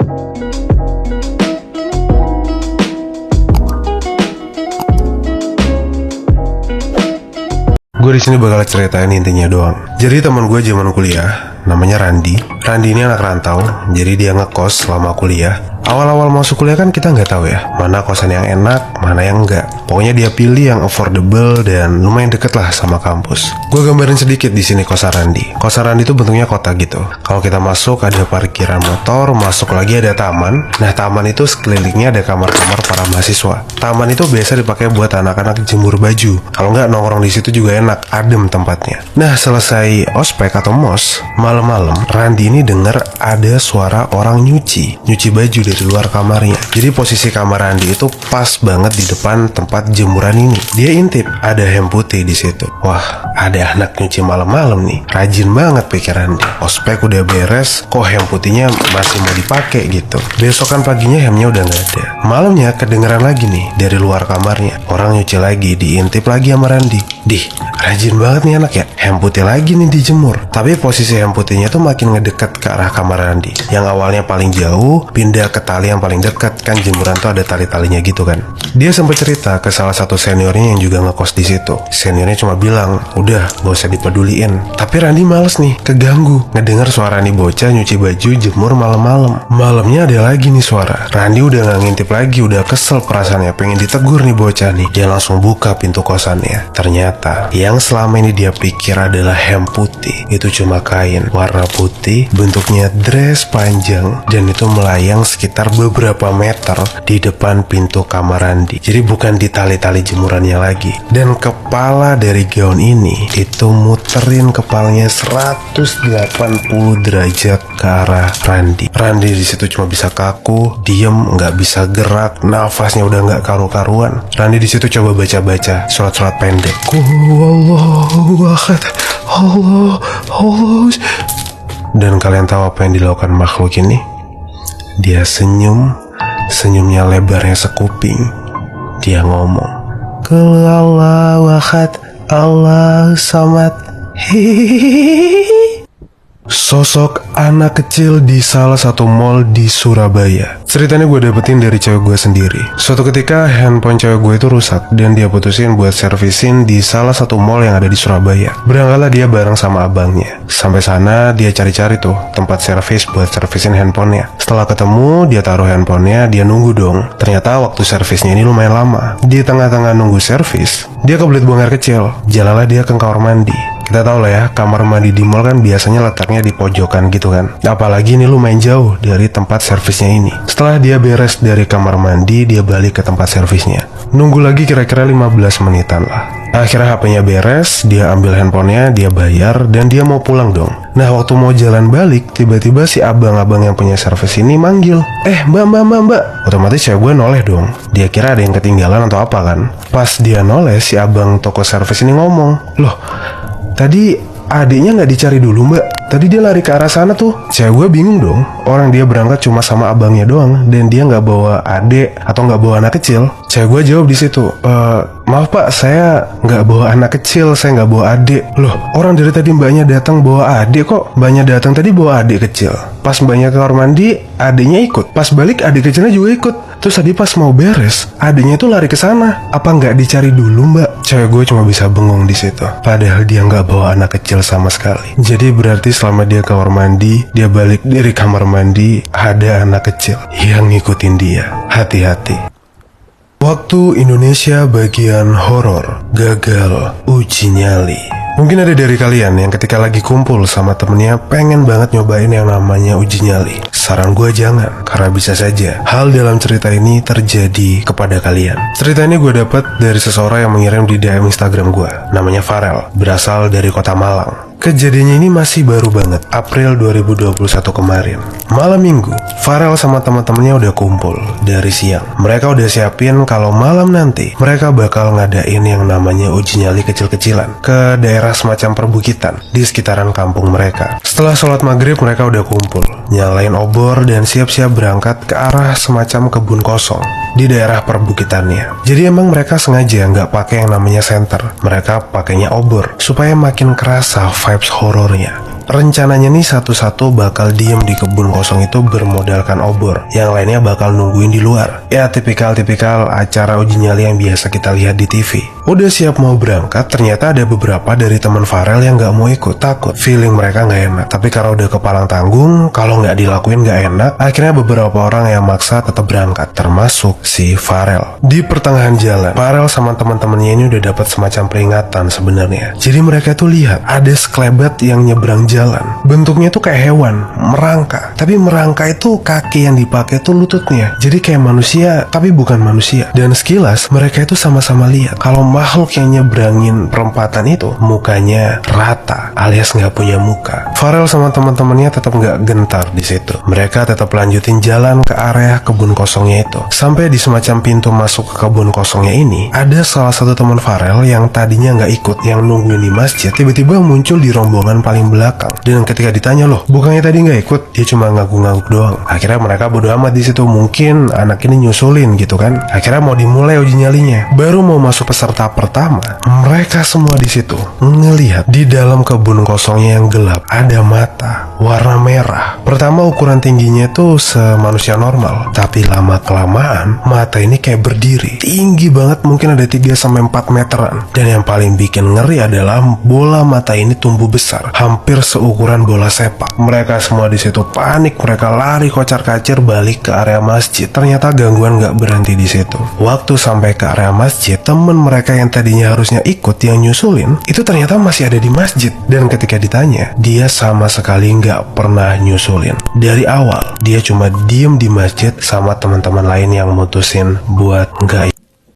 Gue di sini bakal ceritain intinya doang. Jadi teman gue zaman kuliah, namanya Randi. Randi ini anak rantau, jadi dia ngekos selama kuliah. Awal-awal masuk kuliah kan kita nggak tahu ya, mana kosan yang enak, mana yang enggak. Pokoknya dia pilih yang affordable dan lumayan deket lah sama kampus. Gue gambarin sedikit di sini kosan Randi. Kosan Randi itu bentuknya kota gitu. Kalau kita masuk ada parkiran motor, masuk lagi ada taman. Nah taman itu sekelilingnya ada kamar-kamar para mahasiswa. Taman itu biasa dipakai buat anak-anak jemur baju. Kalau nggak nongkrong di situ juga enak, adem tempatnya. Nah selesai ospek atau mos, malam-malam Randi ini dengar ada suara orang nyuci baju dari luar kamarnya. Jadi posisi kamar Randi itu pas banget di depan tempat jemuran ini. Dia intip, ada hem putih di situ. Wah, ada anak nyuci malam-malam nih. Rajin banget pikir Randi. Ospek udah beres, kok hem putihnya masih mau dipakai gitu. Besokan paginya hemnya udah nggak ada. Malamnya kedengeran lagi nih dari luar kamarnya. Orang nyuci lagi, diintip lagi sama Randi. Dih, rajin banget nih anak ya. Hem putih lagi nih dijemur. Tapi posisi hem putihnya tuh makin ngedekat ke arah kamar Randi. Yang awalnya paling jauh, pindah ke tali yang paling dekat. Kan jemuran tuh ada tali-talinya gitu kan. Dia sempat cerita ke salah satu seniornya yang juga ngekos di situ. Seniornya cuma bilang, udah gak usah dipeduliin. Tapi Randi males nih, keganggu ngedenger suara nih bocah nyuci baju jemur malam-malam. Malamnya ada lagi nih suara. Randi udah gak ngintip lagi, udah kesel perasaannya, pengen ditegur nih bocah nih. Dia langsung buka pintu kosannya. Ternyata yang selama ini dia pikir adalah hem putih itu cuma kain warna putih, bentuknya dress panjang, dan itu melayang sekitar beberapa meter di depan pintu kamar Randi. Jadi bukan di tali-tali jemurannya lagi. Dan kepala dari gaun ini itu muterin kepalanya 180 derajat ke arah Randi. Randi di situ cuma bisa kaku, diem, nggak bisa gerak, nafasnya udah nggak karu-karuan. Randi di situ coba baca-baca surat-surat pendek. Allahu Akbar, Allah. Dan kalian tahu apa yang dilakukan makhluk ini? Dia senyum, senyumnya lebarnya sekuping. Dia ngomong, Qul Allahu Ahad, Allahu Samad. Hihihi. Sosok anak kecil di salah satu mall di Surabaya. Ceritanya gue dapetin dari cewek gue sendiri. Suatu ketika handphone cewek gue itu rusak dan dia putusin buat servisin di salah satu mall yang ada di Surabaya. Berangkatlah dia bareng sama abangnya. Sampai sana dia cari-cari tuh tempat servis buat servisin handphonenya. Setelah ketemu dia taruh handphonenya, dia nunggu dong. Ternyata waktu servisnya ini lumayan lama. Di tengah-tengah nunggu servis, dia kebelet buang air kecil. Jalanlah dia ke kamar mandi. Kita tahu lah ya, kamar mandi di mall kan biasanya letaknya di pojokan gitu kan. Apalagi ini lumayan jauh dari tempat servisnya ini. Setelah dia beres dari kamar mandi, dia balik ke tempat servisnya. Nunggu lagi kira-kira 15 menitan lah. Akhirnya HP-nya beres, dia ambil handphonenya, dia bayar, dan dia mau pulang dong. Nah waktu mau jalan balik, tiba-tiba si abang-abang yang punya servis ini manggil, mbak. Otomatis cewek gue noleh dong. Dia kira ada yang ketinggalan atau apa kan. Pas dia noleh, si abang toko servis ini ngomong, loh, tadi adiknya nggak dicari dulu mbak? Tadi dia lari ke arah sana tuh. Cewek gue bingung dong. Orang dia berangkat cuma sama abangnya doang dan dia nggak bawa adik atau nggak bawa anak kecil. Cewek gue jawab di situ, maaf pak, saya nggak bawa anak kecil, saya nggak bawa adik. Loh, orang dari tadi mbaknya datang bawa adik kok. Mbaknya datang tadi bawa adik kecil. Pas mbaknya ke kamar mandi, adiknya ikut. Pas balik adik kecilnya juga ikut. Terus tadi pas mau beres, adiknya tuh lari ke sana. Apa nggak dicari dulu mbak? Cewek gue cuma bisa bengong di situ. Padahal dia nggak bawa anak kecil sama sekali. Jadi berarti selama dia ke kamar mandi, dia balik dari kamar mandi, ada anak kecil yang ngikutin dia. Hati-hati. Waktu Indonesia bagian horor, gagal uji nyali. Mungkin ada dari kalian yang ketika lagi kumpul sama temennya pengen banget nyobain yang namanya uji nyali. Saran gue jangan, karena bisa saja hal dalam cerita ini terjadi kepada kalian. Cerita ini gue dapat dari seseorang yang mengirim di DM Instagram gue. Namanya Farel, berasal dari kota Malang. Kejadiannya ini masih baru banget, April 2021 kemarin. Malam minggu, Farel sama teman-temannya udah kumpul dari siang. Mereka udah siapin kalau malam nanti mereka bakal ngadain yang namanya uji nyali kecil-kecilan ke daerah semacam perbukitan di sekitaran kampung mereka. Setelah sholat maghrib mereka udah kumpul, nyalain obor dan siap-siap berangkat ke arah semacam kebun kosong di daerah perbukitannya. Jadi emang mereka sengaja nggak pakai yang namanya senter. Mereka pakainya obor supaya makin kerasa vibes horornya. Rencananya nih satu-satu bakal diem di kebun kosong itu bermodalkan obor, yang lainnya bakal nungguin di luar. Ya tipikal-tipikal acara uji nyali yang biasa kita lihat di TV. Udah siap mau berangkat, ternyata ada beberapa dari teman Farel yang gak mau ikut, takut, feeling mereka gak enak. Tapi karena udah kepalang tanggung, kalau gak dilakuin gak enak, akhirnya beberapa orang yang maksa tetap berangkat, termasuk si Farel. Di pertengahan jalan, Farel sama teman-temannya ini udah dapat semacam peringatan sebenarnya. Jadi mereka tuh lihat ada sekelebat yang nyebrang jalan. Bentuknya tuh kayak hewan, merangka. Tapi merangka itu kaki yang dipakai tuh lututnya. Jadi kayak manusia, tapi bukan manusia. Dan sekilas mereka itu sama-sama lihat kalau makhluk yang nyebrangin perempatan itu mukanya rata, alias nggak punya muka. Farel sama teman-temannya tetap nggak gentar di situ. Mereka tetap lanjutin jalan ke area kebun kosongnya itu. Sampai di semacam pintu masuk ke kebun kosongnya ini, ada salah satu teman Farel yang tadinya nggak ikut, yang nungguin di masjid, tiba-tiba muncul di rombongan paling belakang. Dan ketika ditanya, loh, bukannya tadi nggak ikut? Dia cuma ngangguk-ngangguk doang. Akhirnya mereka bodo amat di situ. Mungkin anak ini nyusulin gitu kan. Akhirnya mau dimulai uji nyalinya. Baru mau masuk peserta pertama, mereka semua di situ ngelihat di dalam kebun kosongnya yang gelap ada mata warna merah. Pertama ukuran tingginya tuh semanusia normal, tapi lama kelamaan mata ini kayak berdiri tinggi banget, mungkin ada 3-4 meteran. Dan yang paling bikin ngeri adalah bola mata ini tumbuh besar, hampir seukuran bola sepak. Mereka semua di situ panik, mereka lari kocar-kacir balik ke area masjid. Ternyata gangguan gak berhenti di situ. Waktu sampai ke area masjid, temen mereka yang tadinya harusnya ikut yang nyusulin itu ternyata masih ada di masjid. Dan ketika ditanya, dia sama sekali nggak pernah nyusulin. Dari awal dia cuma diem di masjid sama teman-teman lain yang mutusin buat nggak